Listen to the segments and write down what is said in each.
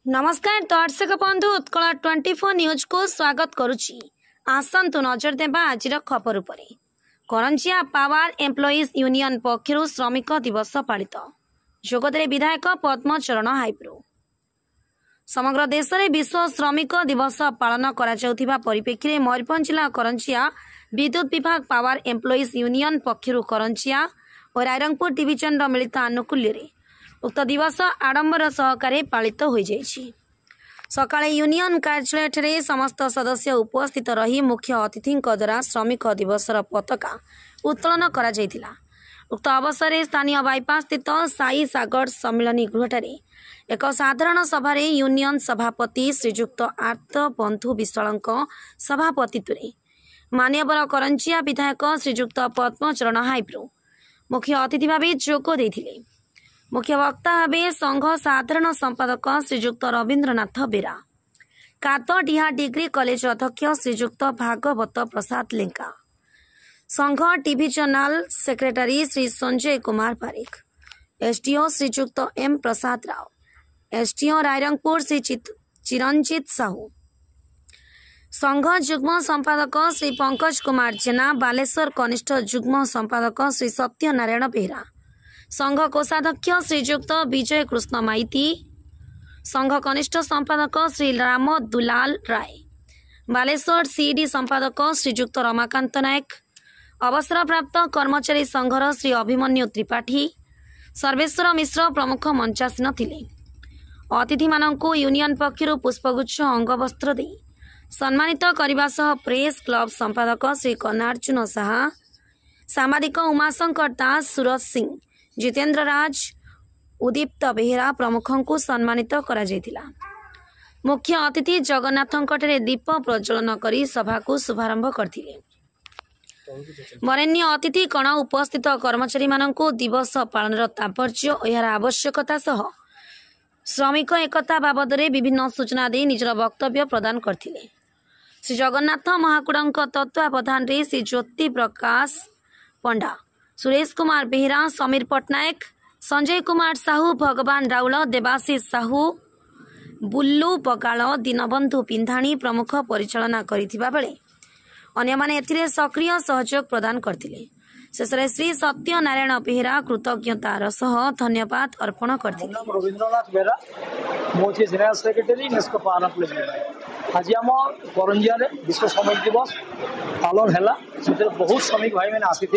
नमस्कार दर्शक बंधु उत्कल 24 न्यूज को स्वागत करुच्ची। आसतु नजर देवा आज खबर उपरे। करंजिया पावर एम्प्लॉइज यूनियन पक्षरु श्रमिक दिवस पालित। जोगदेले विधायक पद्मचरण हाइब्रो। समग्र देश में विश्व श्रमिक दिवस पालन करा परिप्रेक्षी मयूरभंज जिला करंजिया विद्युत विभाग पावर एम्प्लॉइज यूनियन पक्षरु करंजिया और रायरंगपुर डिविजन मिलित आनुकूल्य उक्त दिवस आडंबर सहकारे पालित हो सकाळे यूनियन कार्यालय समस्त सदस्य उपस्थित रही मुख्य अतिथि द्वारा श्रमिक दिवस पताका उत्तोलन करा जायथिला। उक्त अवसर में स्थानीय बाईपास स्थित साई सागर सम्मिलनी गृह एक साधारण सभा यूनियन सभापति श्रीजुक्त आर्त बंधु विश्वाल सभापतित्व मान्यवर करंजिया विधायक श्रीजुक्त पद्मचरण हाइब्रो मुख्य अतिथि भाव जोग देथिले। मुख्य वक्ता भाव संघ साधारण संपादक श्रीजुक्त रवीन्द्रनाथ बेरा, कातडिहा डिग्री कॉलेज अध्यक्ष श्रीजुक्त भागवत प्रसाद लेंका, संघ divisional secretary Shri Sanjay Kumar Parik, SDO Srijukta M Prasad Rao, SDO Rairangpur Shri Chiranjit Sahu, संघ जुग्म संपादक श्री पंकज कुमार जेना, बालेश्वर कनिष्ठ जुग्म संपादक श्री सत्यनारायण बेहरा, संघ कोषाध्यक्ष श्रीजुक्त विजय कृष्ण माइती, संघ कनिष्ठ संपादक श्री राम दुलाल राय, बालेश्वर सीडी संपादक श्रीजुक्त रमाकांत नायक, अवसरप्राप्त कर्मचारी संघर श्री अभिमन्यु त्रिपाठी, सर्वेश्वर मिश्र प्रमुख मंचासीन थिले। अतिथि माननकु यूनियन पक्षरु पुष्पगुच्छ अंगवस्त्र दे सम्मानित करने सह प्रेस क्लब संपादक श्री कन्नार्जुन साहा, सामाजिक उमाशंकर दास, सूरज सिंह, जितेंद्र राज, उदीप्त बेहरा प्रमुख को सम्मानित करा जायतिला। मुख्य अतिथि जगन्नाथंकटे दीप प्रज्वलन करी सभा को शुभारंभ करथिले। वरेण्य अतिथि कण उपस्थित कर्मचारी माननकु दिवस पालन तात्पर्य और यार आवश्यकता सह श्रमिक एकता बाबद विभिन्न सूचना दे निजर वक्तव्य प्रदान करथिले। श्री जगन्नाथ महाकुड़क तत्वावधान रे श्री ज्योति प्रकाश पंडा, सुरेश कुमार बेहरा, समीर पट्टनायक, संजय कुमार साहू, भगवान राउल, देवाशीष साहू, बुल्लू बगाल, दीनबंधु पिंधाणी प्रमुख परिचालना करिथिबा बेले अन्य माने एथिरे सक्रिय सहयोग प्रदान करथिले। शेषरे श्री सत्यनारायण बेहरा कृतज्ञतार सह धन्यवाद अर्पण करथिले। रवीन्द्रनाथ बेहरा मोची जनरल सेक्रेटरी नेस्को पावर आज आम करंजिया विश्व श्रमिक दिवस पालन है। बहुत श्रमिक भाई मैंने आसी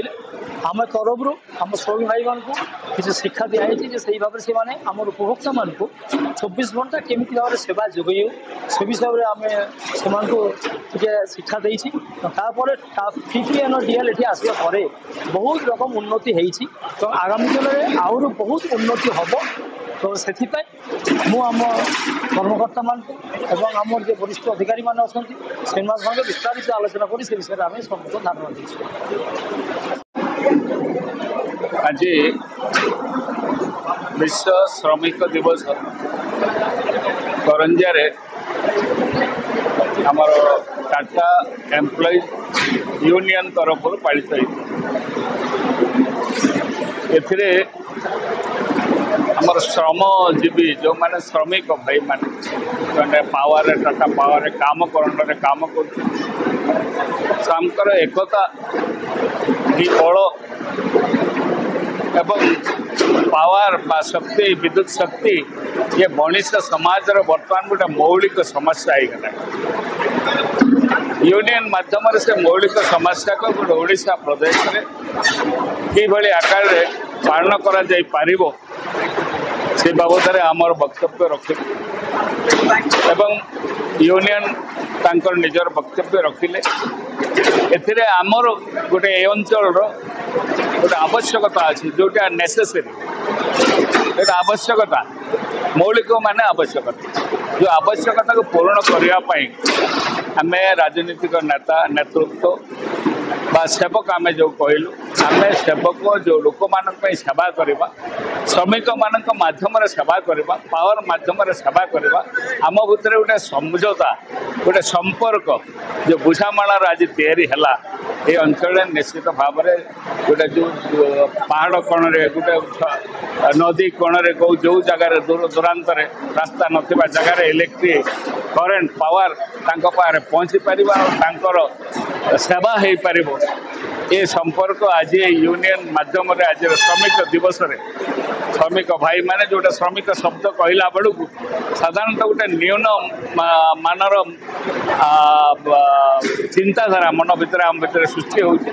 आम तरफ आम श्रमिक भाई मान को किसी शिक्षा दिखाई से भाव से आम उपभोक्ता मान को 24 घंटा केमी भाव सेवा जोगे से विषय में आम से शिक्षा देती डीएल ये आसवा बहुत रकम उन्नति होती तो आगामी दिन में आहुरी बहुत उन्नति हम तो से आम कर्मकर्ता मान आम जो वरिष्ठ अधिकारी मान अच्छा संगे विस्तारित आलोचना कर विषय में आम समस्त धारणा देती। आज विश्व श्रमिक दिवस करंजिया रे आमर टाटा एम्प्लॉइज यूनियन तरफ पालित एथिरे आमर श्रमजीवी जो माने श्रमिक भाई माने पावर टाटा पावर काम काम कर एकता बल एवं पावर बा शक्ति विद्युत शक्ति ये मनीष समाज बर्तमान गोटे मौलिक समस्या होगा। यूनियन माध्यम से मौलिक समस्या को गोटे ओडिशा प्रदेश में कि आकार पालन करा जाई पारिबो से बाबद आमर वक्तव्य रखिले एवं यूनियन तांकर निजर वक्तव्य रखिले। एथिरे आमर गोटे ए अंचल गोटे आवश्यकता अच्छी जोटा नेसेसरी गोटे आवश्यकता मौलिक माने आवश्यकता जो आवश्यकता को पूर्ण करने आम राजनीतिक नेता नेतृत्व बा सेवक आम जो कहलु आम सेवक जो लोक मान सेवा करवा श्रमिक मान मध्यम सेवा करवा पावर मध्यम सेवा करवा आम भितर गोटे समझौता गोटे संपर्क जो बुझामणार आज या ये अंचल निश्चित भाव में गोटे जो पहाड़ कण गोटे नदी कोणरे को जो जगार दूर दूरांत रास्ता नथिबा जगार इलेक्ट्रिक करेंट पावर तांको पारे पहुंची पारिबा और तांकर सेवा हो पार ये संपर्क आज यूनियन माध्यम आज श्रमिक दिवस रे श्रमिक भाई माने जोटा श्रमिक शब्द कहला बेलू साधारणतः गोटे न्यून मानर चिंताधारा मन भितर आम भितर सृष्टि होती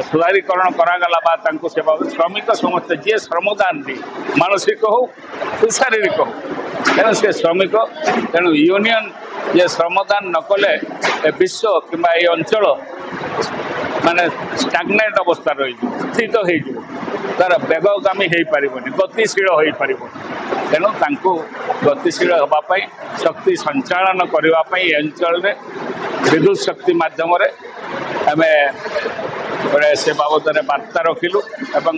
सुधारीकरण करागला से श्रमिक समस्त जी श्रमदान दी मानसिक हो शारीरिक हो तेणु से श्रमिक तेणु यूनियन ये श्रमदान नकले विश्व कि अंचल माने स्टाग्नेट अवस्था रही स्थित हो तार बेगगामी हो पारनि गतिशील हो पार तेणु तांको गतिशील होगापाई शक्ति संचालन करने अंचल विद्युत शक्ति माध्यम आम गोटे से बाबद बार्ता रखिलु एवं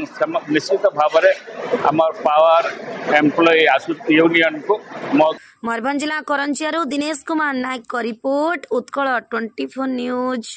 निश्चित भाव में आम पावर एम्प्लॉय यूनियन को मयूरभंज जिला करंजिया दिनेश कुमार नायक रिपोर्ट उत्कल 24 न्यूज।